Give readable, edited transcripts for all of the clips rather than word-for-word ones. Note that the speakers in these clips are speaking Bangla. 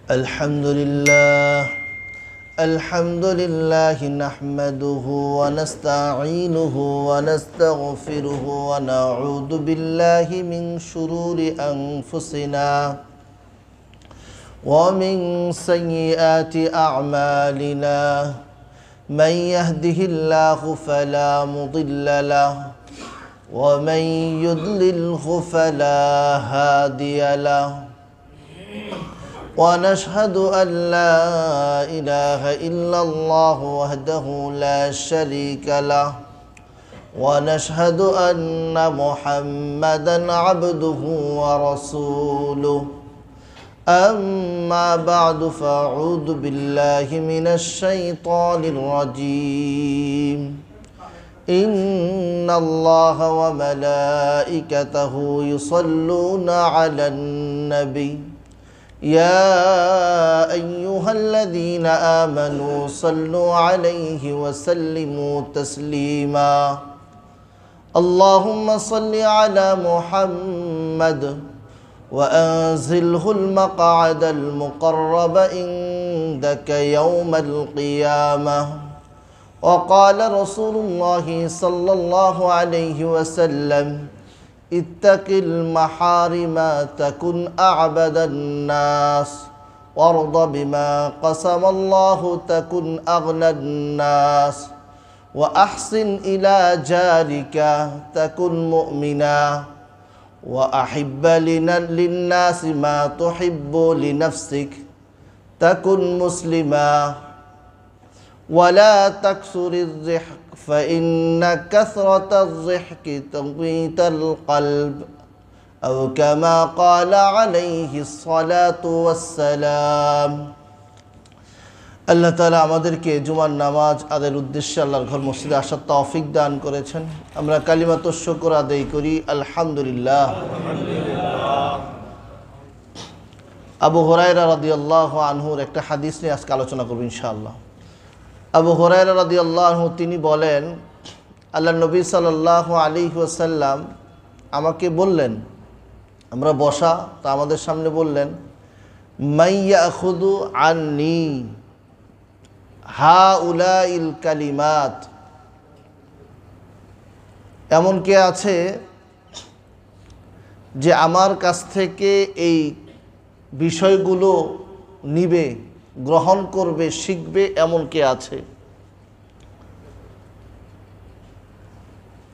الحمد لله نحمده ونستعينه ونستغفره ونعوذ بالله من شرور أنفسنا ومن سيئات أعمالنا من يهده الله فلا مضل له ومن يضلله فلا هادي له ونشهد أن لا إله إلا الله وحده لا شريك له ونشهد أن محمدا عبده ورسوله أما بعد فأعوذ بالله من الشيطان الرجيم إن الله وملائكته يصلون على النبي يا أيها الذين آمنوا صلوا عليه وسلموا تسليما اللهم صل على محمد وأنزله المقعد المقرب عندك يوم القيامة وقال رسول الله صلى الله عليه وسلم اتق المحارم تكن أعبد الناس وارض بما قسم الله تكن أغنى الناس وأحسن إلى جارك تكن مؤمنا وأحب للناس ما تحب لنفسك تكن مسلما ولا تكسر الضحك فإن كثرة الضحك تميت القلب أو كما قال عليه الصلاة والسلام আল্লাহ তাআলা আমাদেরকে জুমার নামাজ আদায়ের উদ্দেশ্যে আল্লাহর ঘর মসজিদে আসার তৌফিক দান করেছেন। আমরা কালিমাতুশ শুকর আদায় করি আলহামদুলিল্লাহ। আবু হুরায়রা রাদিয়াল্লাহু আনহুর একটা হাদিস নিয়ে আজকে আলোচনা করব ইনশাআল্লাহ। আবু হুরায়রা রাদিয়াল্লাহু আনহু তিনি বলেন, আল্লাহ নবী সাল্লাল্লাহু আলাইহি ওয়াসাল্লাম আমাকে বললেন, আমরা বসা তা আমাদের সামনে বললেন, মাইয়াখুদু আন্নি হাউলাইল কালিমাত, এমন কে আছে যে আমার কাছ থেকে এই বিষয়গুলো নিবে, গ্রহণ করবে, শিখবে, এমন কে আছে?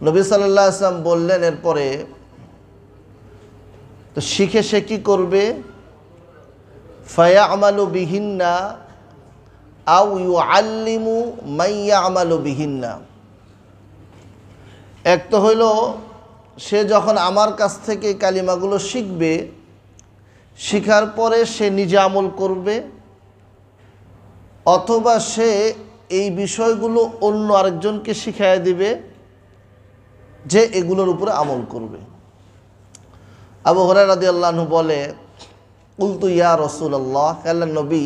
নবী সাল্লাল্লাহু আলাইহি ওয়াসাল্লাম বললেন এরপরে, তো শিখে সে কি করবে? ফায়ামালু বিহিন্না আও ইউআল্লিমু মান ইয়ামালু বিহিন্না। এক তো হইল সে যখন আমার কাছ থেকে কালিমাগুলো শিখবে, শিখার পরে সে নিজে আমল করবে, অথবা সে এই বিষয়গুলো অন্য আরেকজনকে শিখাইয়া দিবে যে এগুলোর উপরে আমল করবে। আবু হুরায়রা রাদিয়াল্লাহু আনহু বলে, কুলতু ইয়া রাসূলুল্লাহ, আল্লাহর নবী,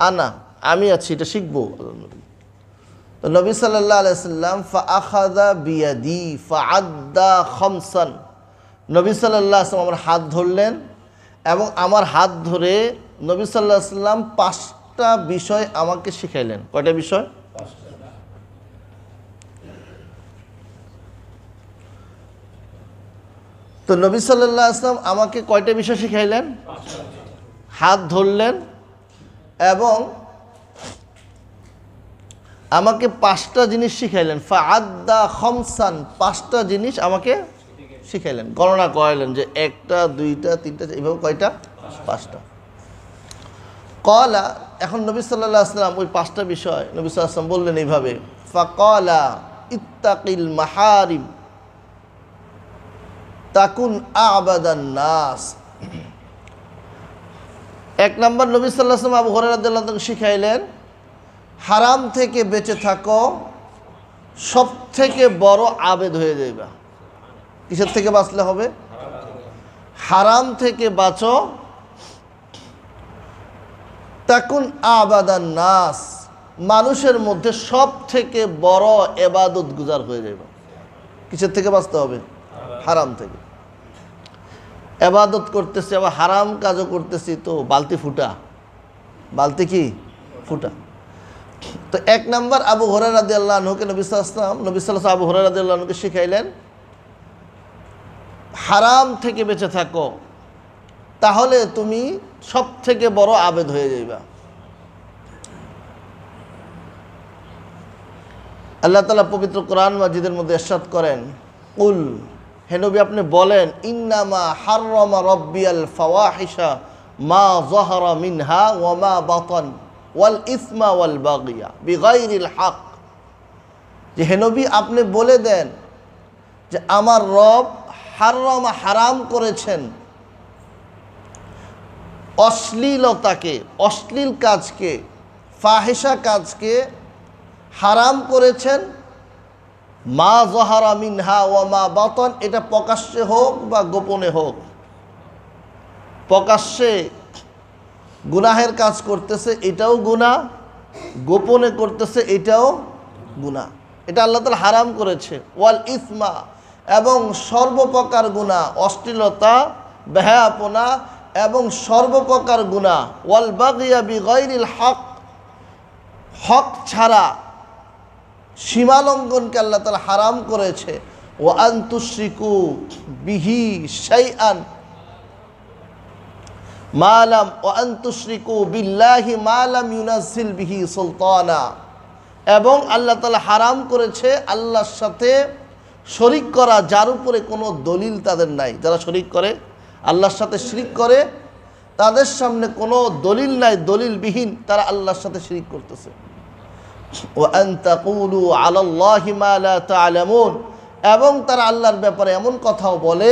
আনা, আমি আছি, এটা শিখবো। আল্লাহর নবী, তো নবী সাল্লাল্লাহু আলাইহি সাল্লাম ফাআখাযা বিয়াদি ফাআদ্দা খামসান, নবী সাল্লাল্লাহু আলাইহি সাল্লাম আমার হাত ধরলেন এবং আমার হাত ধরে নবী সাল্লাল্লাহু আলাইহি সাল্লাম 5টা বিষয় আমাকে শিখাইলেন। কয়টা বিষয়? 5টা। তো নবী সাল্লাল্লাহু আলাইহি সাল্লাম আমাকে কয়টা বিষয় শিখাইলেন? 5টা। হাত ধরলেন এবং আমাকে 5টা জিনিস শিখাইলেন। ফাআদ্দা খামসান, 5টা জিনিস আমাকে শিখাইলেন, গণনা করাইলেন যে 1টা 2টা 3টা, এইভাবে কয়টা? 5টা। কলা, এখন নবী সাল্লাল্লাহু আলাইহি সাল্লাম ওই 5টা বিষয় নবী সাল্লাল্লাহু আলাইহি সাল্লাম বললেন এইভাবে, ফাকালা ইত্তাকিল মাহারিম তাকুন আবাদান নাস। 1 নম্বর নবী সাল্লাল্লাহু আলাইহি সাল্লাম আবু হুরায়রা রাদিয়াল্লাহু আনহু শিখাইলেন, হারাম থেকে বেঁচে থাকো, সব থেকে বড় আবেদ হয়ে যাইবা। কিসের থেকে বাঁচলে হবে? হারাম থেকে বাঁচো, তাকুন আবাদান নাস, মানুষের মধ্যে সব থেকে বড় ইবাদত গুজার হয়ে যাবে। কিসের থেকে বাঁচতে হবে? হারাম থেকে। ইবাদত করতেছি আবার হারাম কাজও করতেছি, তো বালতি ফুটা, বালতি কি ফুটা। তো এক নাম্বার আবু হুরায়রা রাদিয়াল্লাহু আনহুকে নবী সাল্লাল্লাহু আলাইহি ওয়াসাল্লাম আবু হুরায়রা রাদিয়াল্লাহু আনহুকে শিখাইলেন, হারাম থেকে বেঁচে থাকো, তাহলে তুমি সব থেকে বড় আবেদ হয়ে যাইবা। আল্লাহ তাআলা পবিত্র কোরআন মাজিদের মধ্যে ইরশাদ করেন, কুল, হে নবী আপনি বলেন, ইন্নামা হাররামা রাব্বিয়াল ফাওয়াহিশা মা যাহারা মিনহা ওয়া মা বাতান ওয়াল ইসমা ওয়াল বাগিয়া বিগাইরিল হক। যে হে নবী আপনি বলে দেন যে আমার রব হাররামা হারাম করেছেন অশ্লীলতাকে, অশ্লীল কাজকে, ফাহিশা কাজকে হারাম করেছেন, মা যাহারা মিনহা ওয়া মা বাতান, এটা প্রকাশ্যে হোক বা গোপনে হোক। প্রকাশ্যে গুনাহের কাজ করতেছে এটাও গুনাহ, গোপনে করতেছে এটাও গুনাহ, এটা আল্লাহ তাআলা হারাম করেছে। ওয়াল ইসমা, এবং সর্বপ্রকার গুনাহ, অশ্লীলতা, বেহায়াপনা এবং সর্বপ্রকার গুনাহ। ওয়াল বাগিয়া বিগাইরিল হক, হক ছাড়া সীমালঙ্ঘনকে আল্লাহ তাআলা হারাম করেছে। ওয়া আন তুশরিকু বিহি শাইআন মা লাম ওয়া আন তুশরিকু বিল্লাহি মা লাম ইউনাজ্জিল বিহি সুলতানা, এবং আল্লাহ তাআলা হারাম করেছে আল্লাহর সাথে শরীক করা যার উপরে কোনো দলিল তাদের নাই। যারা শরীক করে, আল্লাহর সাথে শিরক করে, তাদের সামনে কোনো দলিল নাই, দলিলবিহীন তারা আল্লাহর সাথে শিরক করতেছে। ওয়া আন তাকুলু আলাল্লাহি মা লা তা'লামুন, এবং তারা আল্লাহর ব্যাপারে এমন কথাও বলে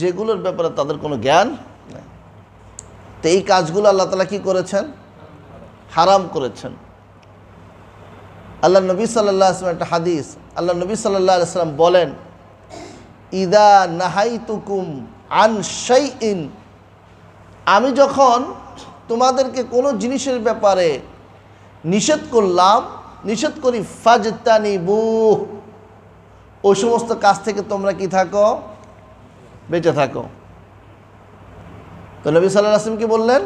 যেগুলোর ব্যাপারে তাদের কোনো জ্ঞান নেই। তো এই কাজগুলো আল্লাহ তাআলা কি করেছেন? হারাম করেছেন। আল্লাহ নবী সাল্লাল্লাহু আলাইহি ওয়াসাল্লাম, একটা হাদিস, আল্লাহ নবী সাল্লাল্লাহু আলাইহি ওয়াসাল্লাম বলেন, ইদা নাহাইতুকুম আন শাইইন, আমি যখন তোমাদেরকে কোনো জিনিসের ব্যাপারে নিষেধ করলাম, নিষেধ করি, ফাজতানিবু, ওই সমস্ত কাজ থেকে তোমরা কি থাকো? বেঁচে থাকো। তো নবী সাল্লাল্লাহু আলাইহি ওয়াসাল্লাম কি বললেন?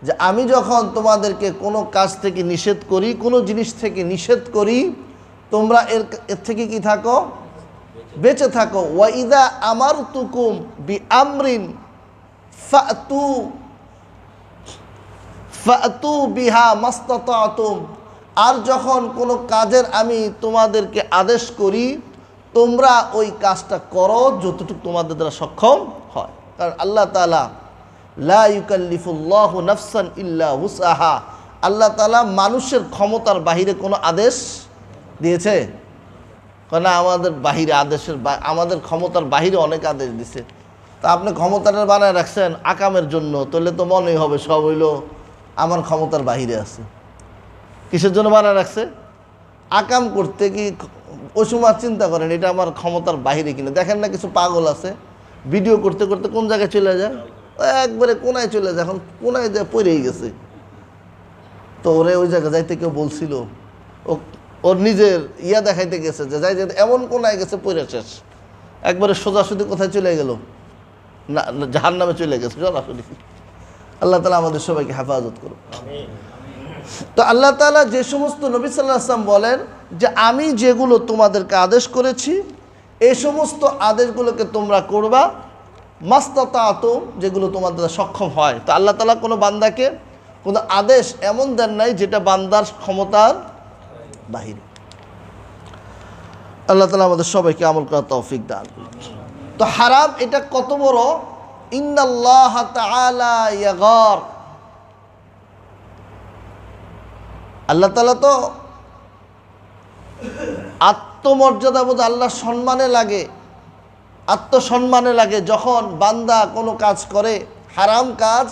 যে আমি যখন তোমাদেরকে কোনো কাজ থেকে নিষেধ করি, কোনো জিনিস থেকে নিষেধ করি, তোমরা এর থেকে কি থাকো? বেঁচে থাকো। ওয়া ইদা আমারতুকুম বিআমরিন ফাতু বিহা মাস্তাতাতুম, আর যখন কোনো কাজের আমি তোমাদেরকে আদেশ করি, তোমরা ওই কাজটা করো যতটুকু তোমাদের দ্বারা সক্ষম হয়। কারণ আল্লাহ তাআলা লা ইউকাল্লিফুল্লাহু নাফসান ইল্লা উসআহা, আল্লাহ তাআলা মানুষের ক্ষমতার বাহিরে কোনো আদেশ দিয়েছে? কারণ আমাদের বাহিরে আদেশের, আমাদের ক্ষমতার বাহিরে অনেক আদেশ দিছে। তা আপনি ক্ষমতাটা বানায় রাখছেন আকামের জন্য, তাহলে তো মনেই হবে সব হইল আমার ক্ষমতার বাহিরে আছে। কিসের জন্য বানায় রাখছে? আকাম করতে। কি ওই সময় চিন্তা করেন এটা আমার ক্ষমতার বাহিরে কিনা? দেখেন না কিছু পাগল আছে ভিডিও করতে করতে কোন জায়গায় চলে যায়, একবারে কোনায় চলে যায়, এখন কোনায় যায় পড়েই গেছে। তো ওরে ওই জায়গায় যাইতে কেউ বলছিল, ওর নিজের ইয়া দেখাইতে গেছে যে যাই যে এমন কোনায় গেছে পড়ে শেষ, একবারে সোজাসুজি কোথায় চলে গেল? না, জাহান্নামে চলে গেছে সরাসরি। আল্লাহ তাআলা আমাদের সবাইকে হেফাজত করুন। তো আল্লাহ তাআলা যে সমস্ত নবী সাল্লাল্লাহু আলাইহি ওয়াসাল্লাম বলেন যে আমি যেগুলো তোমাদেরকে আদেশ করেছি এই সমস্ত আদেশগুলোকে তোমরা করবা, মাস্তাতাতুম, যেগুলো তোমাদের সক্ষম হয়। তো আল্লাহ তাআলা কোনো বান্দাকে কোনো আদেশ এমন দেন নাই যেটা বান্দার ক্ষমতার বাহিরে। আল্লাহ তাআলা আমাদের সবাইকে আমল করার তৌফিক দান করুন। তো হারাম এটা কত বড়! ইন্নাল্লাহ তাআলা ইয়াগার, আল্লাহ তাআলা তো আত্মমর্যাদা বোধ আল্লাহর সম্মানে লাগে, আত্মসম্মানে লাগে। যখন বান্দা কোনো কাজ করে হারাম কাজ,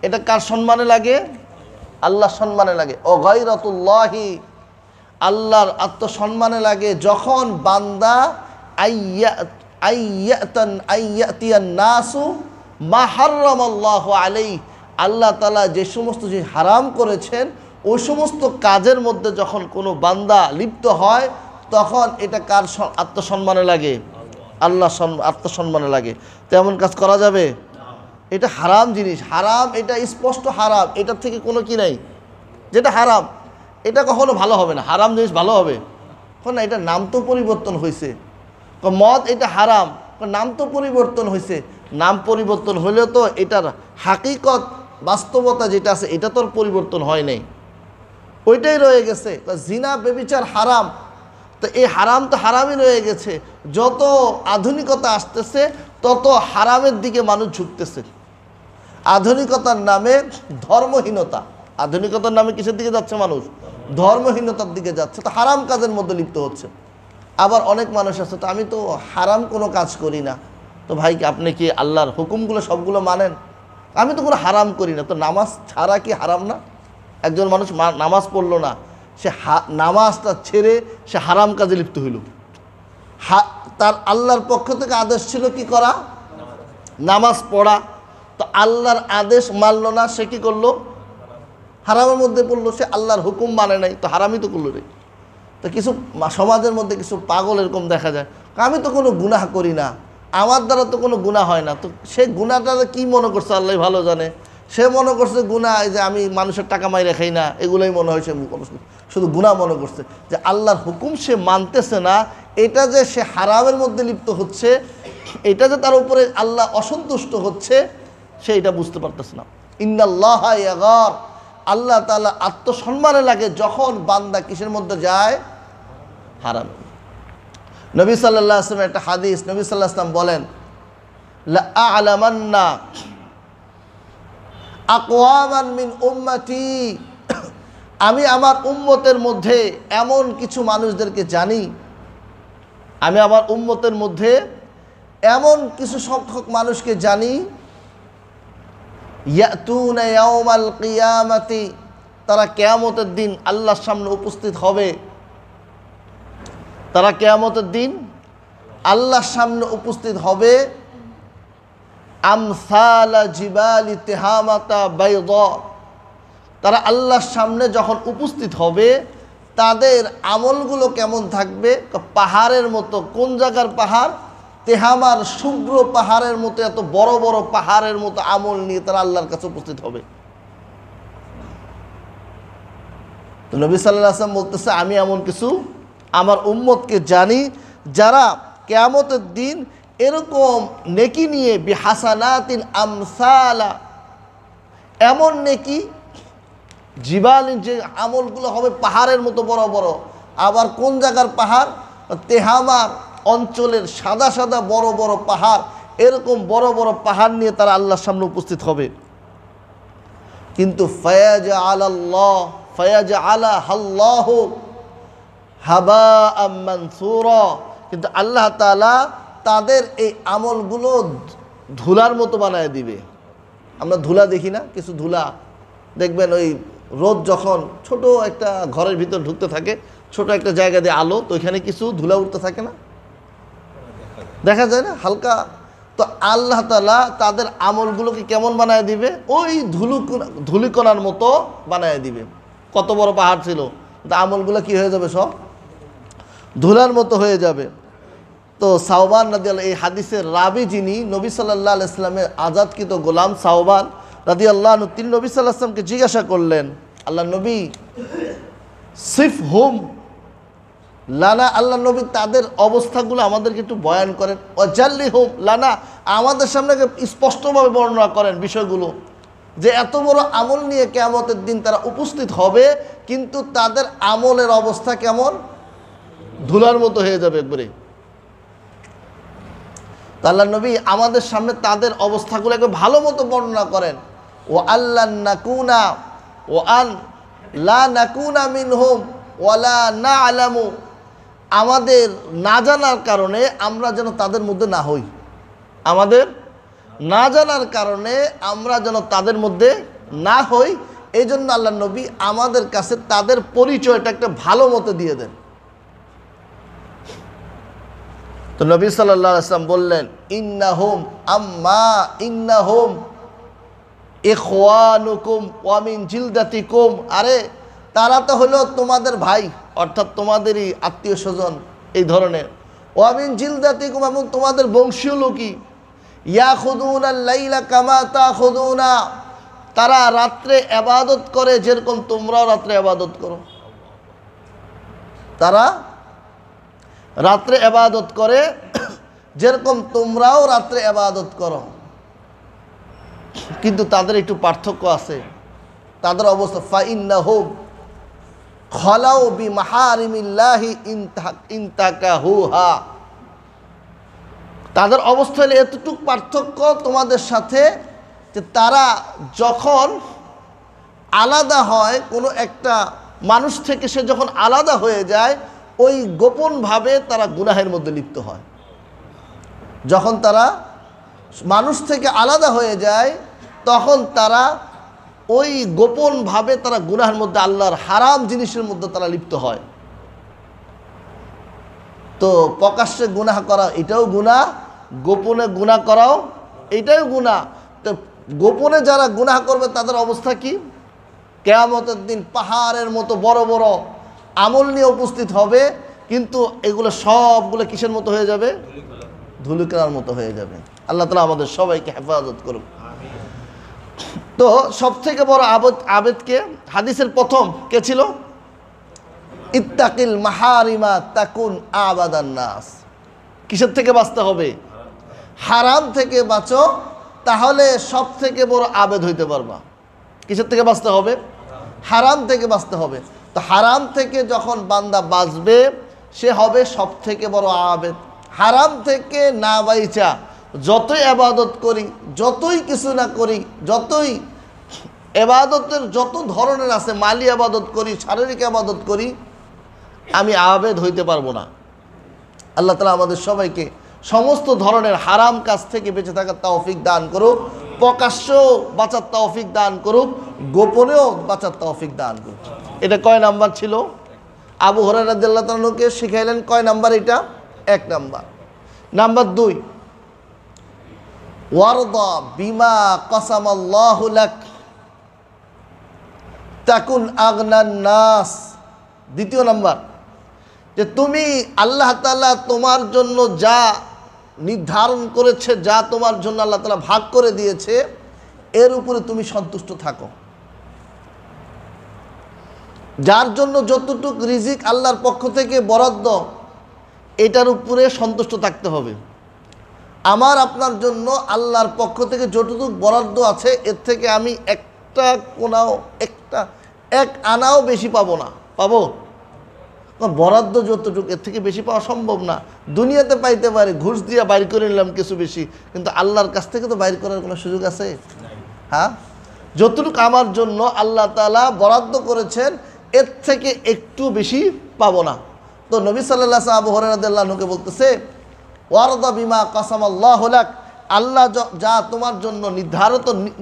এটা কার সম্মানে লাগে? আল্লাহর সম্মানে লাগে। ও গায়রাতুল্লাহি, আল্লাহর আত্মসম্মানে লাগে যখন বান্দা আইয়াতিয়ান নাসু মা হাররামাল্লাহু আলাইহি, আল্লাহ তাআলা যে সমস্ত যে হারাম করেছেন ওই সমস্ত কাজের মধ্যে যখন কোনো বান্দা লিপ্ত হয় তখন এটা কার আত্মসম্মানে লাগে? আল্লাহ আত্মসম্মানে লাগে। তেমন কাজ করা যাবে? এটা হারাম জিনিস, হারাম, এটা স্পষ্ট হারাম, এটার থেকে কোনো কি নাই। যেটা হারাম এটা কখনো ভালো হবে না, হারাম জিনিস ভালো হবে না, এটা নাম তো পরিবর্তন হয়েছে। মদ এটা হারাম, নাম তো পরিবর্তন হয়েছে, নাম পরিবর্তন হলেও তো এটার হাকিকত বাস্তবতা যেটা আছে এটা তো পরিবর্তন হয় নাই, ওইটাই রয়ে গেছে। জিনা বেবিচার হারাম, তো এই হারাম তো হারামই রয়ে গেছে। যত আধুনিকতা আসতেছে তত হারামের দিকে মানুষ ঝুঁকতেছে। আধুনিকতার নামে ধর্মহীনতা, আধুনিকতার নামে কিসের দিকে যাচ্ছে মানুষ? ধর্মহীনতার দিকে যাচ্ছে, তো হারাম কাজের মধ্যে লিপ্ত হচ্ছে। আবার অনেক মানুষ আছে, তো আমি তো হারাম কোনো কাজ করি না। তো ভাই আপনি কি আল্লাহর হুকুমগুলো সবগুলো মানেন? আমি তো কোনো হারাম করি না। তো নামাজ ছাড়া কি হারাম না? একজন মানুষ নামাজ পড়লো না, সে নামাজটা ছেড়ে সে হারাম কাজে লিপ্ত হইল। তার আল্লাহর পক্ষ থেকে আদেশ ছিল কি করা? নামাজ পড়া। তো আল্লাহর আদেশ মানল না, সে কি করলো? হারামের মধ্যে পড়লো, সে আল্লাহর হুকুম মানে নাই, তো হারামই তো করলো রে। তো কিছু সমাজের মধ্যে কিছু পাগল এরকম দেখা যায়, আমি তো কোনো গুনাহ করি না, আমার দ্বারা তো কোনো গুনাহ হয় না। তো সে গুনাহটা কি মনে করছে আল্লাহ ভালো জানে। সে মনে করছে গুনাহ যে আমি মানুষের টাকা মাইরে খাই না, এগুলোই মনে হয়। সে শুধু গুনাহ মনে করছে, যে আল্লাহর হুকুম সে মানতেছে না, এটা যে সে হারামের মধ্যে লিপ্ত হচ্ছে, এটা যে তার উপরে আল্লাহ অসন্তুষ্ট হচ্ছে, সে এটা বুঝতে পারতেছে না। ইন্নাল্লাহ ইয়াগার, আল্লাহ তাআলা আত্মসম্মানে লাগে যখন বান্দা কিসের মধ্যে যায়? হারাম। নবী সাল্লাল্লাহু আলাইহি ওয়াসাল্লাম একটা হাদিস, নবী সাল্লাল্লাহু আলাইহি ওয়াসাল্লাম বলেন, লা আ'লামান্না আকওয়ামান মিন উম্মতি, আমি আমার উম্মতের মধ্যে এমন কিছু মানুষদেরকে জানি, আমি আমার উম্মতের মধ্যে এমন কিছু সংখ্যক মানুষকে জানি, ইয়াতুনা ইয়াউমাল কিয়ামাতি, তারা কিয়ামতের দিন আল্লাহর সামনে উপস্থিত হবে। তারা কিয়ামতের দিন আল্লাহর সামনে উপস্থিত হবে। আমসালা জিবালি তিহামাতা বাইদা, তারা আল্লাহর সামনে যখন উপস্থিত হবে তাদের আমলগুলো কেমন থাকবে? পাহাড়ের মতো। কোন জায়গার পাহাড়? তেহামার শুভ্র পাহাড়ের মতো, এত বড় বড় পাহাড়ের মতো আমল নিয়ে তারা আল্লাহর কাছে উপস্থিত হবে। তো নবী সাল্লাল্লাহু আলাইহি ওয়াসাল্লাম বলতেছে, আমি এমন কিছু আমার উম্মতকে জানি যারা কিয়ামতের দিন এরকম নেকি নিয়ে বিহাসানাতিন আমসালা, এমন নেকি জিবালিন, যে আমলগুলো হবে পাহাড়ের মতো বড় বড়। আবার কোন জায়গার পাহাড়? তেহামার অঞ্চলের সাদা সাদা বড় বড় পাহাড়, এরকম বড় বড় পাহাড় নিয়ে তারা আল্লাহর সামনে উপস্থিত হবে। কিন্তু ফায়াজআলাহু হাবাআম মানসুরা, কিন্তু আল্লাহ তাআলা তাদের এই আমলগুলো ধুলার মতো বানায় দিবে। আমরা ধুলা দেখি না? কিছু ধুলা দেখবেন, ওই রোদ যখন ছোট একটা ঘরের ভিতর ঢুকতে থাকে, ছোট একটা জায়গা দিয়ে আলো, তো ওইখানে কিছু ধুলা উঠতে থাকে না, দেখা যায় না হালকা? তো আল্লাহ তাআলা তাদের আমলগুলোকে কেমন বানায় দিবে? ওই ধুলিকণার মতো বানায় দিবে। কত বড় পাহাড় ছিল, তো আমলগুলো কি হয়ে যাবে? সব ধুলার মতো হয়ে যাবে। তো সাওবান রাদিয়াল্লাহু, এই হাদিসের রাবি যিনি, নবী সাল্লাল্লাহু আলাইহি ওয়াসাল্লামের আজাদকৃত গোলাম সাওবান রাদিয়াল্লাহু আনহু, তিনি নবী সাল্লাল্লাহু আলাইহি ওয়াসাল্লামকে জিজ্ঞাসা করলেন, আল্লাহ নবী সিফ হুম লানা, আল্লাহ নবী তাদের অবস্থাগুলো আমাদেরকে একটু বয়ান করেন। ওয়াজাল্লি হুম লানা, আমাদের সামনে স্পষ্টভাবে বর্ণনা করেন বিষয়গুলো, যে এত বড় আমল নিয়ে কিয়ামতের দিন তারা উপস্থিত হবে, কিন্তু তাদের আমলের অবস্থা কেমন? ধুলার মতো হয়ে যাবে একবারে। আল্লাহ নবী আমাদের সামনে তাদের অবস্থাগুলোকে ভালো মতো বর্ণনা করেন। ও আল্লাহ নাকুনা ও আন লা নাকুনা মিনহুম ওয়ালা না আলামু, আমাদের না জানার কারণে আমরা যেন তাদের মধ্যে না হই, আমাদের না জানার কারণে আমরা যেন তাদের মধ্যে না হই। এই জন্য আল্লাহ নবী আমাদের কাছে তাদের পরিচয়টা একটা ভালো মতো দিয়ে দেন। তো নবী সাল্লাল্লাহু আলাইহি ওয়াসাল্লাম বললেন, ইন্নাহুম ইন্নাহুম ইখওয়ানুকুম ওয়া মিন জিলদাতিকুম, আরে তারা তো হলো তোমাদের ভাই, অর্থাৎ তোমাদেরই আত্মীয় স্বজন এই ধরনের। ওয়া মিন জিলদাতিকুম, এবং তোমাদের বংশীয় লোকই। ইয়াখুদুনাল লাইলা কামা তাখুদুনা, তারা রাত্রে ইবাদত করে যেরকম তোমরাও রাত্রে ইবাদত করো। তারা রাত্রে ইবাদত করে যেরকম তোমরাও রাত্রে ইবাদত করো। কিন্তু তাদের একটু পার্থক্য আছে। তাদের অবস্থা ফাইন্নাহুম খলাউ বিমাহারিমিল্লাহি ইনতাকাহুহা, তাদের অবস্থা হলো এতটুকু পার্থক্য তোমাদের সাথে যে তারা যখন আলাদা হয়, কোনো একটা মানুষ থেকে সে যখন আলাদা হয়ে যায়, ওই গোপনভাবে তারা গুনাহের মধ্যে লিপ্ত হয়। যখন তারা মানুষ থেকে আলাদা হয়ে যায় তখন তারা ওই গোপনভাবে তারা গুনাহের মধ্যে, আল্লাহর হারাম জিনিসের মধ্যে তারা লিপ্ত হয়। তো প্রকাশ্যে গুনাহ করা এটাও গুনাহ, গোপনে গুনাহ করাও এটাও গুনাহ। তো গোপনে যারা গুনাহ করবে তাদের অবস্থা কি? কিয়ামতের দিন পাহাড়ের মতো বড় বড় আমল নিয়ে উপস্থিত হবে, কিন্তু এগুলো সবগুলো কিসের মতো হয়ে যাবে? ধুলিকণার মতো হয়ে যাবে। আল্লাহ তাআলা আমাদের সবাইকে হেফাজত করুন। তো সবথেকে বড় আবেদকে হাদিসের প্রথম কে ছিল? ইত্তাকিল মাহারিমা তাকুন আবাদান নাস। কিসের থেকে বাঁচতে হবে? হারাম থেকে বাঁচো, তাহলে সব থেকে বড় আবেদ হইতে পারবা। কিসের থেকে বাঁচতে হবে? হারাম থেকে বাঁচতে হবে। তো হারাম থেকে যখন বান্দা বাঁচবে সে হবে সব থেকে বড় আবেদ। হারাম থেকে না বাইচা যতই ইবাদত করি, যতই কিছু না করি, যতই ইবাদতের যত ধরনের আছে, মালি ইবাদত করি, শারীরিক ইবাদত করি, আমি আবেদ হইতে পারবো না। আল্লাহ তাআলা আমাদের সবাইকে সমস্ত ধরনের হারাম কাজ থেকে বেঁচে থাকার তৌফিক দান করুক, প্রকাশ্যেও বাঁচার তৌফিক দান করুক, গোপনেও বাঁচার তৌফিক দান করুক। এটা কয় নাম্বার ছিল? আবু হুরায়রা রাদিয়াল্লাহু তাআলা আনহুকে শিখাইলেন কয় নাম্বার? এটা 1 নাম্বার। নাম্বার 2, ওয়ারদা বিমা কাসামাল্লাহু লাক তাকুন আগনান নাস। দ্বিতীয় নাম্বার, যে তুমি আল্লাহ তাআলা তোমার জন্য যা নির্ধারণ করেছে, যা তোমার জন্য আল্লাহ তাআলা ভাগ করে দিয়েছে, এর উপরে তুমি সন্তুষ্ট থাকো। যার জন্য যতটুকু রিজিক আল্লাহর পক্ষ থেকে বরাদ্দ, এটার উপরে সন্তুষ্ট থাকতে হবে। আমার আপনার জন্য আল্লাহর পক্ষ থেকে যতটুকু বরাদ্দ আছে, এর থেকে আমি একটা কোনাও, এক আনাও বেশি পাবো না। পাবো? বরাদ্দ যতটুকু, এর থেকে বেশি পাওয়া সম্ভব না। দুনিয়াতে পাইতে পারি, ঘুষ দিয়ে বাইর করে নিলাম কিছু বেশি, কিন্তু আল্লাহর কাছ থেকে তো বাইর করার কোনো সুযোগ আছে? হ্যাঁ, যতটুকু আমার জন্য আল্লাহ তাআলা বরাদ্দ করেছেন, এর থেকে একটু বেশি পাবো না। তো নবী সাল্লাল্লাহু আলাইহি ওয়াসাল্লাম আবু হুরায়রা রাদিয়াল্লাহু আনহুকে বলতেছে, ওয়ারদা বিমা কাসামাল্লাহু লাক, আল্লাহ যা তোমার জন্য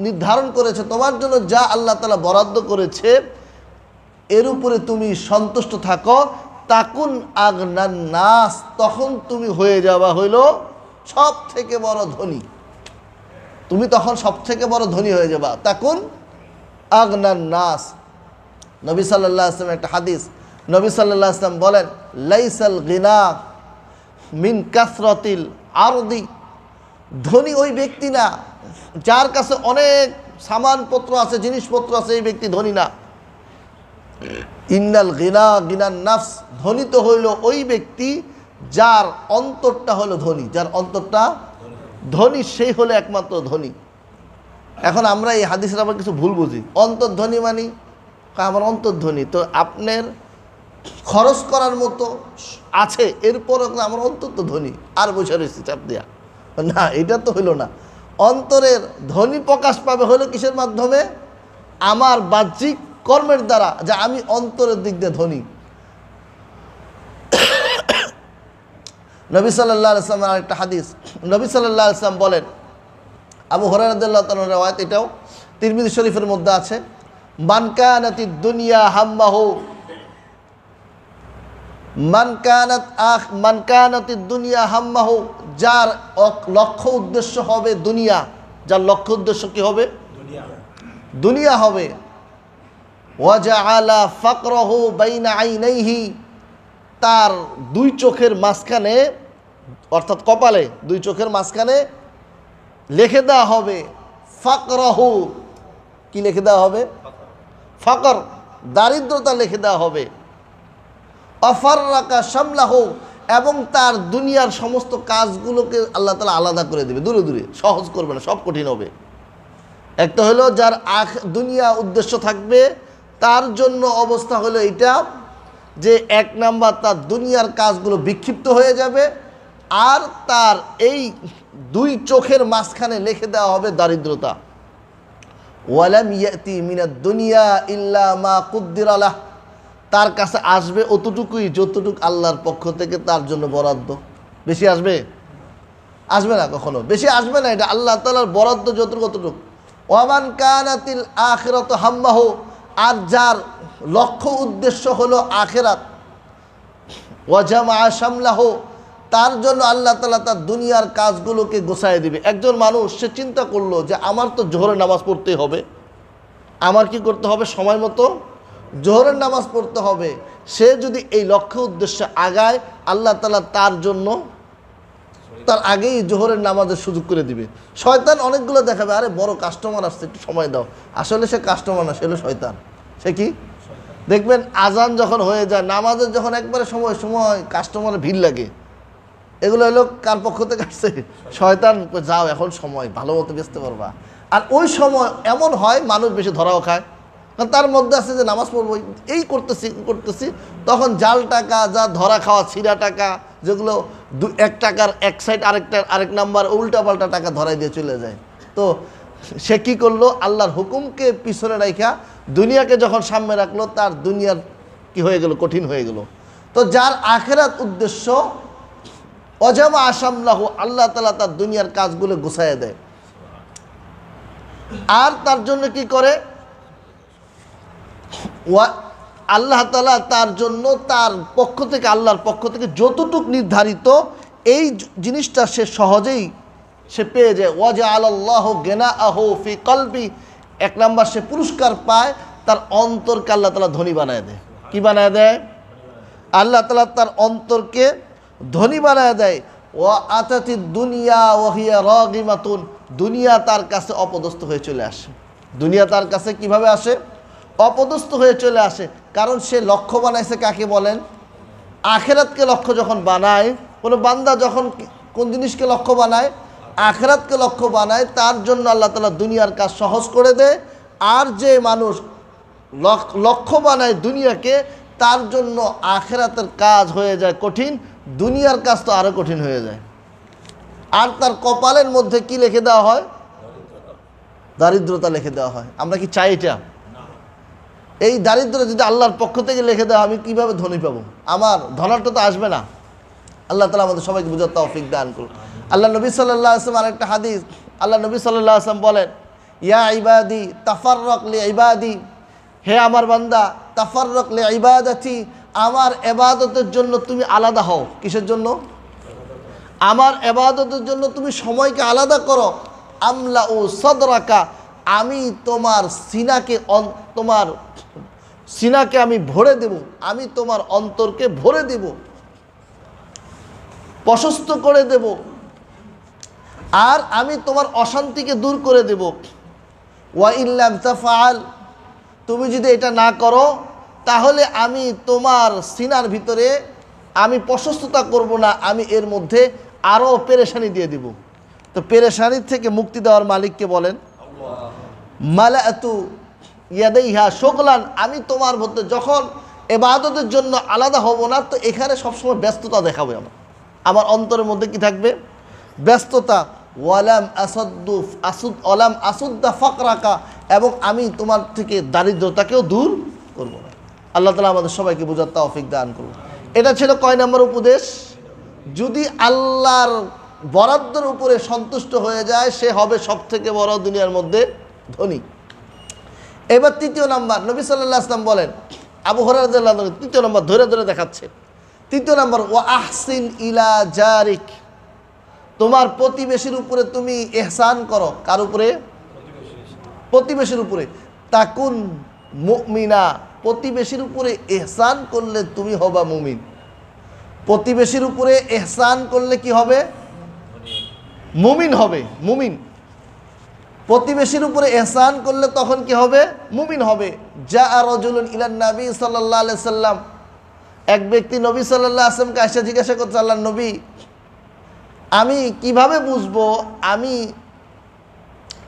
নির্ধারণ করেছে, তোমার জন্য যা আল্লাহ তাআলা বরাদ্দ করেছে, এর উপরে তুমি সন্তুষ্ট থাকো। তাকুন আগনান নাস, তখন তুমি হয়ে যাবা হইল সব থেকে বড় ধনী। তুমি তখন সব থেকে বড় ধনী হয়ে যাবা। তাকুন আগনান নাস। নবী সাল্লাল্লাহু আলাইহি ওয়াসাল্লাম একটা হাদিস, নবী সাল্লাল্লাহু আলাইহি ওয়াসাল্লাম বলেন, লাইসাল গিনা মিন কাসরাতিল আরদি, ধনী ওই ব্যক্তি না যার কাছে অনেক সামানপত্র আছে, জিনিসপত্র আছে, এই ব্যক্তি ধনী না। ইন্নাল গিনা গিনান নাফস, ধনী তো হইল ওই ব্যক্তি যার অন্তরটা হলো ধনী, যার অন্তরটা ধনী, সেই হলো একমাত্র ধনী। এখন আমরা এই হাদিসের আবার কিছু ভুল বুঝি। অন্তর্ধনী মানে আমার অন্তর্ধনী, তো আপনার খরচ করার মতো আছে, এরপর আমার অন্তর তো ধনী, আর বসে রয়েছি চাপ দেয়া না, এটা তো হইল না। অন্তরের ধনী প্রকাশ পাবে হলো কিসের মাধ্যমে? আমার বাহ্যিক কর্মের দ্বারা, যা আমি অন্তরের দিক দিয়ে ধনী। নবী সাল্লাল্লাহু আলাইহি ওয়াসাল্লামের আরেকটা হাদিস, নবী সাল্লাল্লাহু আলাইহি ওয়াসাল্লাম বলেন, আবু হুরায়রা রাদিয়াল্লাহু তাআলা riwayat, এটাও তিরমিজি শরীফের মধ্যে আছে, মান কানাতিদ দুনিয়া হাম্মাহু, মান কানাতিদ দুনিয়া হাম্মাহু, যার লক্ষ্য উদ্দেশ্য হবে দুনিয়া, যার লক্ষ্য উদ্দেশ্য কি হবে? দুনিয়া হবে। ওয়াজআলা ফাকরাহু বাইনা আইনাইহি, তার দুই চোখের মাঝখানে, অর্থাৎ কপালে, দুই চোখের মাঝখানে লিখে দেওয়া হবে ফাকরাহু, কি লিখে দেওয়া হবে? ফাকর, দারিদ্রতা লিখে দেওয়া হবে। অফাররাকা শামলাহু, এবং তার দুনিয়ার সমস্ত কাজগুলোকে আল্লাহ তাআলা আলাদা করে দেবে, দূরে দূরে, সহজ করবে না, সব কঠিন হবে। একটা হলো যার দুনিয়া উদ্দেশ্য থাকবে তার জন্য অবস্থা হলো এটা যে এক নাম্বার তার দুনিয়ার কাজগুলো বিক্ষিপ্ত হয়ে যাবে, আর তার এই দুই চোখের মাঝখানে লিখে দেওয়া হবে দারিদ্রতা। ওয়ালাম ইয়াতি মিনাদ দুনিয়া ইল্লা মা কুদ্দিরা লাহ, তার কাছে আসবে অতটুকুই যতটুকু আল্লাহর পক্ষ থেকে তার জন্য বরাদ্দ। বেশি আসবে? আসবে না, কখনো বেশি আসবে না, এটা আল্লাহ তাআলার বরাদ্দ যতটুকু ততটুকু। ওয়ামান কানাতিল আখিরাতু হাম্মাহু, আর যার লক্ষ্য উদ্দেশ্য হলো আখিরাত, ওয়া জামা শামলাহু, তার জন্য আল্লাহ তাআলা তার দুনিয়ার কাজগুলোকে গোছায় দিবে। একজন মানুষ সে চিন্তা করলো যে আমার তো জোহরের নামাজ পড়তেই হবে, আমার কি করতে হবে? সময় মতো জোহরের নামাজ পড়তে হবে। সে যদি এই লক্ষ্য উদ্দেশ্যে আগায়, আল্লাহ তাআলা তার জন্য তার আগেই জোহরের নামাজের সুযোগ করে দিবে। শয়তান অনেকগুলো দেখাবে, আরে বড় কাস্টমার আসছে, একটু সময় দাও। আসলে সে কাস্টমার না, সে হলো শয়তান। সে কি? দেখবেন আজান যখন হয়ে যায়, নামাজের যখন একবারে সময় সময় কাস্টমারের ভিড় লাগে, এগুলো হলো কার পক্ষ থেকে আসছে? শয়তান। যাও, এখন সময়, ভালো মতো বেচতে পারবা। আর ওই সময় এমন হয় মানুষ বেশি ধরাও খায়, কারণ তার মধ্যে আছে যে নামাজ পড়বো, এই করতেছি, তখন জাল টাকা, যা ধরা খাওয়া ছিঁড়া টাকা, যেগুলো এক টাকার এক সাইড আরেক নাম্বার উল্টাপাল্টা টাকা ধরাই দিয়ে চলে যায়। তো সে কি করলো? আল্লাহর হুকুমকে পিছনে রাখা দুনিয়াকে যখন সামনে রাখলো, তার দুনিয়ার কি হয়ে গেল? কঠিন হয়ে গেল। তো যার আখিরাত উদ্দেশ্য, অজামা আসামলাহু, আল্লাহ তাআলা তার দুনিয়ার কাজগুলো গুছাইয়া দেয়। আর তার জন্য কি করে? আল্লাহ তাআলা তার জন্য তার পক্ষ থেকে, আল্লাহর পক্ষ থেকে যতটুকু নির্ধারিত এই জিনিসটা সে সহজেই সে পেয়ে যায়। ওয়াজআলাল্লাহু গিনাআহু ফি কলবি, এক নাম্বার সে পুরস্কার পায়, তার অন্তরকে আল্লাহ তাআলা ধনী বানায় দেয়। কি বানায় দেয়? আল্লাহ তাআলা তার অন্তরকে ধনী বানায় দেয়। ওয়া আতাতিদ দুনিয়া ওয়া হিয়া রাগিমাতুন, দুনিয়া তার কাছে অপদস্থ হয়ে চলে আসে। দুনিয়া তার কাছে কিভাবে আসে? অপদস্থ হয়ে চলে আসে। কারণ সে লক্ষ্য বানাইছে কাকে বলেন? আখিরাতকে লক্ষ্য যখন বানায়, কোনো বান্দা যখন কোন জিনিসকে লক্ষ্য বানায়? আখিরাতকে লক্ষ্য বানায়, তার জন্য আল্লাহ তাআলা দুনিয়ার কাজ সহজ করে দেয়। আর যে মানুষ লক্ষ্য বানায় দুনিয়াকে, তার জন্য আখিরাতের কাজ হয়ে যায় কঠিন, দুনিয়ার কাজ তো আরও কঠিন হয়ে যায়। আর তার কপালের মধ্যে কি লিখে দেওয়া হয়? দারিদ্রতা লিখে দেওয়া হয়। আমরা কি চাই এটা? এই দারিদ্র যদি আল্লাহর পক্ষ থেকে লিখে দেওয়া, আমি কিভাবে ধনী পাবো? আমার ধনাঢ্য তো আসবে না। আল্লাহ তাআলা আমাদের সবাইকে বুঝার তৌফিক দান করুন। আল্লাহ নবী সাল্লাল্লাহু আলাইহি ওয়াসাল্লাম, আরেকটা হাদিস, আল্লাহ নবী সাল্লাল্লাহু আলাইহি ওয়াসাল্লাম বলেন, ইয়া ইবাদি তাফাররাক লি ইবাদি, হে আমার বান্দা, তাফাররাক লি ইবাদাতি, আমার ইবাদতের জন্য তুমি আলাদা হও। কিসের জন্য? আমার ইবাদতের জন্য তুমি সময়কে আলাদা করো। আমলাউ সাদরাকা, আমি তোমার সিনাকে আমি ভরে দেব, আমি তোমার অন্তরকে ভরে দেব, প্রশস্ত করে দেব, আর আমি তোমার অশান্তিকে দূর করে দেব। ওয়া ইল্লাম তাফআল, তুমি যদি এটা না করো, তাহলে আমি তোমার সিনার ভিতরে আমি প্রশস্ততা করব না, আমি এর মধ্যে আরও পেরেশানি দিয়ে দিব। তো পেরেশানির থেকে মুক্তি দেওয়ার মালিককে বলেন মালাতু ইয়াদাইহা শুগলান, আমি তোমার মধ্যে যখন ইবাদতের জন্য আলাদা হব না, তো এখানে সবসময় ব্যস্ততা দেখাবে। আমার অন্তরের মধ্যে কি থাকবে? ব্যস্ততা। ওয়ালাম আসুদ্দা ফাকরাকা, এবং আমি তোমার থেকে দারিদ্রতাকেও দূর করব না। আল্লাহ তাআলা আমাদের সবাইকে বোঝার তৌফিক দান করুন। এটা ছিল কয় নম্বর উপদেশ? যদি আল্লাহর বরাদ্দের উপরে সন্তুষ্ট হয়ে যায়, সে হবে সবথেকে বড় দুনিয়ার মধ্যে ধনী। এবার তৃতীয় নাম্বার, নবী সাল্লাল্লাহু আলাইহি ওয়াসাল্লাম বলেন, আবু হুরায়রা রাদিয়াল্লাহু আনহু তৃতীয় নাম্বার ধরে ধরে দেখাচ্ছে। তৃতীয় নাম্বার, ওয়া আহসিন ইলা জারিক, তোমার প্রতিবেশীর উপরে তুমি ইহসান করো। কার উপরে? প্রতিবেশীর উপরে। তাকুন মুমিনা, প্রতিবেশীর উপরে ইহসান করলে তুমি হবা মুমিন। প্রতিবেশীর উপরে ইহসান করলে কি হবে? মুমিন হবে। মুমিন। প্রতিবেশীর উপরে ইহসান করলে তখন কি হবে? মুমিন হবে। যা রাজুলুন ইলান নবী সাল্লাল্লাহু আলাইহি সাল্লাম, এক ব্যক্তি নবী সাল্লাল্লাহু আলাইহি সাল্লামকে এসে জিজ্ঞাসা করছে, আল্লাহর নবী, আমি কিভাবে বুঝবো আমি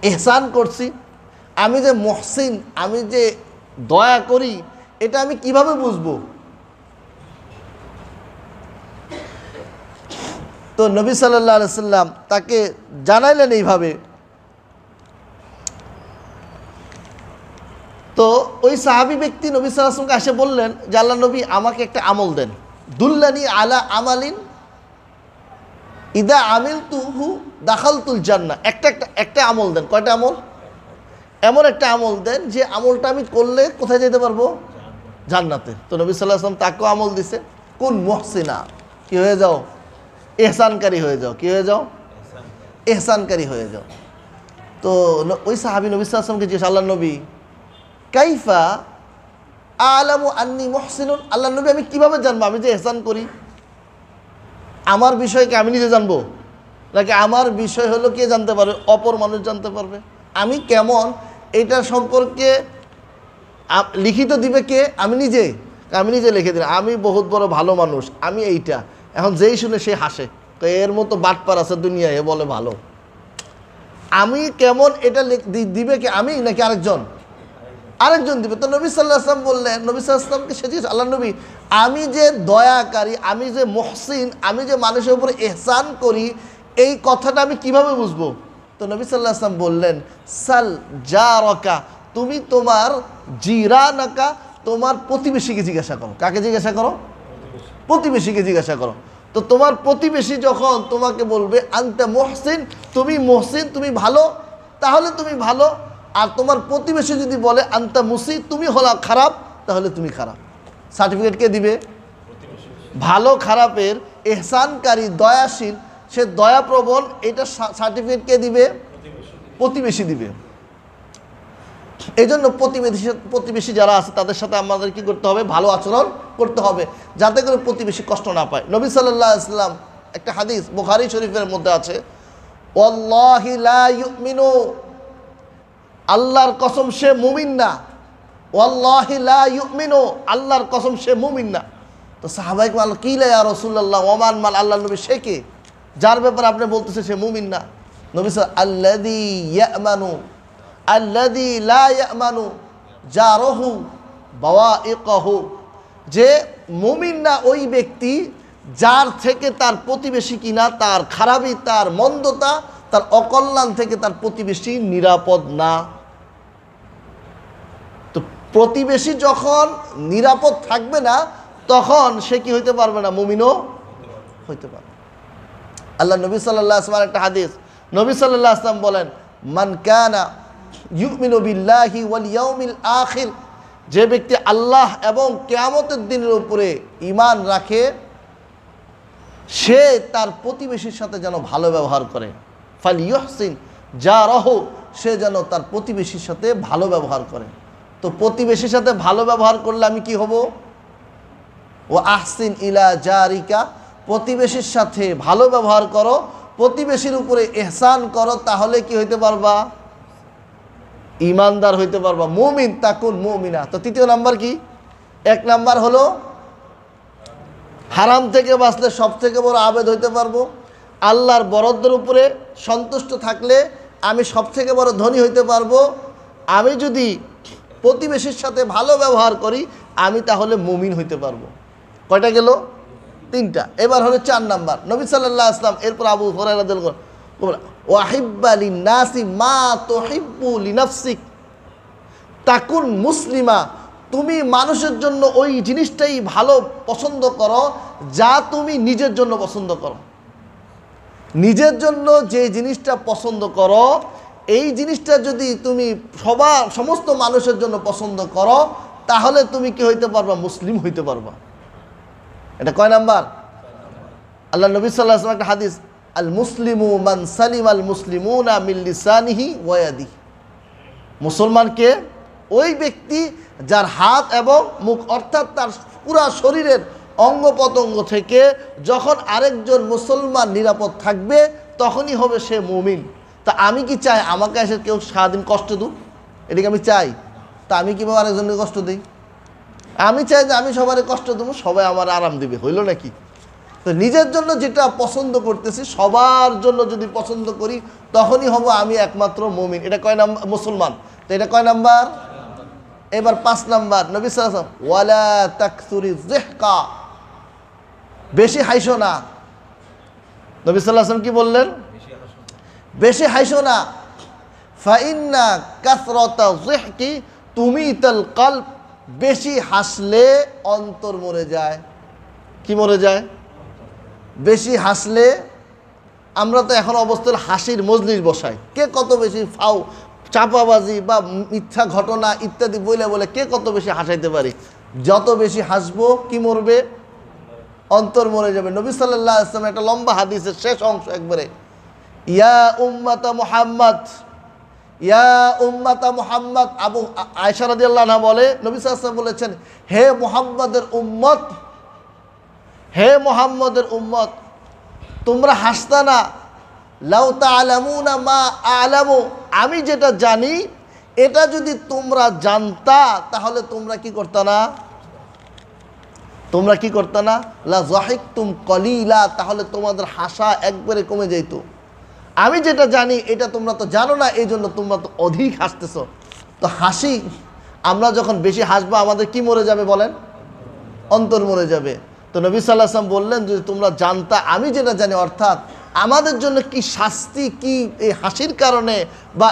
ইহসান করছি, আমি যে মুহসিন, আমি যে দয়া করি, এটা আমি কিভাবে বুঝবো? তো নবী সাল্লাল্লাহু আলাইহি সাল্লাম তাকে জানাইলেন এইভাবে। তো ওই সাহাবী ব্যক্তি নবী সাল্লাল্লাহু আলাইহি ওয়াসাল্লামকে এসে বললেন যে আল্লাহর নবী, আমাকে একটা আমল দেন, দুল্লানি আলা আমালিন ইদা আমিলতুহু দাখালতুল জান্নাহ। একটা আমল দেন। কয়টা আমল? এমন একটা আমল দেন যে আমলটা আমি করলে কোথায় যেতে পারবো? জান্নাতে। তো নবী সাল্লাল্লাহু আলাইহি ওয়াসাল্লাম তাকেও আমল দিছে, কুন মুহসিনা, কি হয়ে যাও? ইহসানকারী হয়ে যাও। কি হয়ে যাও? ইহসানকারী হয়ে যাও। তো ওই সাহাবী নবী সাল্লাল্লাহু আলাইহি ওয়াসাল্লামকে জিজ্ঞেস, আল্লাহর নবী, কাইফা আলামু আন্নি মুহসিনুন, আল্লাহর নবী আমি কিভাবে জানবো আমি যে ইহসান করি? আমার বিষয়কে আমি নিজে জানবো, নাকি আমার বিষয় হলো কে জানতে পারবে? অপর মানুষ জানতে পারবে। আমি কেমন এটা সম্পর্কে লিখিত দিবে কে? আমি নিজে লিখে দিলাম, আমি বহুত বড় ভালো মানুষ, আমি এইটা। এখন যেই শুনে সে হাসে, তো এর মতো বাটপার আছে দুনিয়ায়, এ বলে ভালো। আমি কেমন এটা দিবে কে? আমি নাকি আরেকজন দিবে। তো নবী সাল্লাল্লাহু আলাইহি ওয়াসাল্লাম বললেন, নবী সাল্লাল্লাহু আলাইহি ওয়াসাল্লামকে সেদিন, আল্লাহ নবী, আমি যে দয়াকারী, আমি যে মুহসিন, আমি যে মানুষের উপরে ইহসান করি, এই কথাটা আমি কিভাবে বুঝবো? তো নবী সাল্লাল্লাহু আলাইহি ওয়াসাল্লাম বললেন, সাল জারাকা, তুমি তোমার জিরানাকা, তোমার প্রতিবেশীকে জিজ্ঞাসা করো। কাকে জিজ্ঞাসা করো? প্রতিবেশীকে জিজ্ঞাসা করো। তো তোমার প্রতিবেশী যখন তোমাকে বলবে আনতা মুহসিন, তুমি মুহসিন, তুমি ভালো, তাহলে তুমি ভালো। আর তোমার প্রতিবেশী যদি বলে আনতা মুসি, তুমি হলা খারাপ, তাহলে তুমি খারাপ। সার্টিফিকেট কে দিবে? ভালো খারাপের, ইহসানকারী, দয়াশীল, সে দয়াপ্রবণ, এটা সার্টিফিকেট কে দিবে? প্রতিবেশী দিবে। এই জন্য প্রতিবেশী যারা আছে তাদের সাথে আমাদের কি করতে হবে? ভালো আচরণ করতে হবে, যাতে করে প্রতিবেশী কষ্ট না পায়। নবী সাল্লাল্লাহু আলাইহি ওয়াসাল্লাম, একটা হাদিস বুখারী শরীফের মধ্যে আছে, ওয়াল্লাহি লা ইউমিনু, আল্লাহর কসম সে মুমিন না। ওয়াল্লাহি লা ইউমিনু, আল্লাহর কসম সে মুমিন না। তো সাহাবায়ে কেরাম, কি লা ইয়া রাসূলুল্লাহ, ওমান মাল, আল্লাহর নবী সে কে যার ব্যাপারে আপনি বলতেছেন সে মুমিন না? নবী সাল্লাল্লাহু আল্লাযী ইয়ামানু আল্লাযী লা ইয়ামানু জারহু বাওয়াইকাহু, যে মুমিন না ওই ব্যক্তি যার থেকে তার প্রতিবেশী কিনা তার খারাপি, তার মন্দতা, তার অকল্যাণ থেকে তার প্রতিবেশী নিরাপদ না। তো প্রতিবেশী যখন নিরাপদ থাকবে না, তখন সে কি হইতে পারবে না? মুমিনও হইতে পারবে। আল্লাহ নবী সাল্লাল্লাহু আলাইহি ওয়াসাল্লাম একটা হাদিস, নবী সাল্লাল্লাহু আলাইহি ওয়াসাল্লাম বলেন, মান কানা ইউমিনু বিল্লাহি ওয়াল ইয়াউমিল আখির, যে ব্যক্তি আল্লাহ এবং কিয়ামতের দিনের উপরে ঈমান রাখে, সে তার প্রতিবেশীর সাথে যেন ভালো ব্যবহার করে। ফালিয়ুহসিন জারাহু, সে যেন তার প্রতিবেশীর সাথে ভালো ব্যবহার করে। তো প্রতিবেশীর সাথে ভালো ব্যবহার করলে আমি কি হব? ও আহসিন ইলা জারিকা, প্রতিবেশীর সাথে ভালো ব্যবহার করো, প্রতিবেশীর উপরে ইহসান করো, তাহলে কি হইতে পারবা? ইমানদার হইতে পারবা, মুমিন তাকুন মুমিনা। তো তৃতীয় নাম্বার কি? এক নাম্বার হলো হারাম থেকে বাঁচলে সব থেকে বড় আবেদ হইতে পারবো। আল্লাহর বরাদ্দের উপরে সন্তুষ্ট থাকলে আমি সব থেকে বড় ধনী হইতে পারবো। আমি যদি প্রতিবেশীর সাথে ভালো ব্যবহার করি, আমি তাহলে মুমিন হইতে পারবো। কয়টা গেল? তিনটা। এবার হলো 4 নাম্বার। নবী সাল্লাল্লাহু আলাইহি ওয়াসাল্লাম এরপর আবু হুরায়রা রাদিয়াল্লাহু আনহু, ওয়াহিব্বা লিন-নাসি মা তুহিব্বু লিনাফসিক তাকুন মুসলিমা, তুমি মানুষের জন্য ওই জিনিসটাই ভালো পছন্দ করো যা তুমি নিজের জন্য পছন্দ করো। নিজের জন্য যে জিনিসটা পছন্দ করো, এই জিনিসটা যদি তুমি সমস্ত মানুষের জন্য পছন্দ করো, তাহলে তুমি কি হইতে পারবা? মুসলিম হইতে পারবা। এটা কয় নাম্বার? আল্লাহ নবী সাল্লাল্লাহু আলাইহি ওয়াসাল্লাম একটা হাদিস, আল মুসলিমু মান সালিমাল মুসলিমুনা মিন লিসানিহি ওয়া ইয়াদিহি, মুসলমানকে ওই ব্যক্তি যার হাত এবং মুখ, অর্থাৎ তার পুরা শরীরের অঙ্গ প্রত্যঙ্গ থেকে যখন আরেকজন মুসলমান নিরাপদ থাকবে, তখনই হবে সে মুমিন। তা আমি কি চাই আমাকে এসে কেউ সারাদিন কষ্ট দুক? এটাকে আমি চাই? তা আমি কীভাবে আরেকজনকে কষ্ট দিই? আমি চাই যে আমি সবারই কষ্ট দেবো, সবাই আমার আরাম দিবে, হইল নাকি? তো নিজের জন্য যেটা পছন্দ করতেছি সবার জন্য যদি পছন্দ করি তখনই হব আমি একমাত্র মুমিন। এটা কয় নাম্বার? মুসলমান। তো এটা কয় নাম্বার? এবার 5 নাম্বার, নবী সাল্লাল্লাহু আলাইহি ওয়াসাল্লাম ওয়ালা তাকসুরি যিহকা, বেশি হাসো না। নবী সাল্লাল্লাহু আলাইহি ওয়াসাল্লাম কি বললেন? বেশি হাসো না। ফাইন্না কাসরাতা যিহকি তুমিতাল কলব, বেশি হাসলে অন্তর মরে যায়। কি মরে যায়? বেশি হাসলে, আমরা তো এখন অবস্থায় হাসির মজলিস বসাই, কে কত বেশি ফাও চাপাবাজি বা মিথ্যা ঘটনা ইত্যাদি বলে বলে কে কত বেশি হাসাইতে পারি। যত বেশি হাসবো কি মরবে? অন্তর মরে যাবে। নবী সাল্লাল্লাহু আলাইহি ওয়াসাল্লাম একটা লম্বা হাদিসের শেষ অংশ একবারে, ইয়া উম্মাতা মুহাম্মদ, ইয়া উম্মাতা মুহাম্মদ, আবু আয়েশা রাদিয়াল্লাহু আনহা বলে নবী সাল্লাল্লাহু আলাইহি ওয়াসাল্লাম বলেছেন, হে মুহাম্মদের উম্মত, হে মুহাম্মদের উম্মত, তোমরা হাসতা না। লাউ তা'লামুনা মা আ'লামু, আমি যেটা জানি এটা যদি তোমরা জানতা তাহলে তোমরা কি করতা না? তোমরা কি করতা না? লা যাহিকতুম কলিলা, তাহলে তোমাদের হাসা একবারে কমে যেত। আমি যেটা জানি এটা তোমরা তো জানো না, এই জন্য তোমরা তো অধিক হাসতেছো। তো হাসি, আমরা যখন বেশি হাসবো আমাদের কি মরে যাবে বলেন? অন্তর মরে যাবে। তো নবী সাল্লাল্লাহু আলাইহি ওয়াসাল্লাম বললেন যদি তোমরা জানতা আমি যেটা জানি, অর্থাৎ আমাদের জন্য কি শাস্তি, কি এই হাসির কারণে বা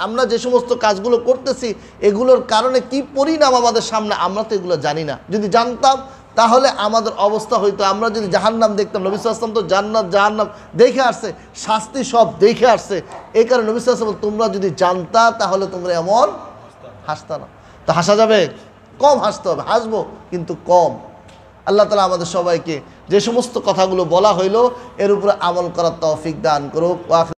আমরা যে সমস্ত কাজগুলো করতেছি এগুলোর কারণে কি পরিণাম আমাদের সামনে, আমরা তো এগুলো জানি না। যদি জানতাম তাহলে আমাদের অবস্থা হইতো, আমরা যদি জাহান্নাম দেখতাম, নবী সাল্লাল্লাহু আলাইহি ওয়াসাল্লাম তো জান্নাত জাহান্নাম দেখে আসছে, শাস্তি সব দেখে আসছে, এই কারণে নবী সাল্লাল্লাহু আলাইহি ওয়াসাল্লাম তোমরা যদি জানতা তাহলে তোমরা এমন হাসতা না। তো হাসা যাবে? কম হাসতে হবে, হাসবো কিন্তু কম। আল্লাহ তাআলা আমাদের সবাইকে যে সমস্ত কথাগুলো বলা হইল এর উপরে আমল করার তৌফিক দান করুক।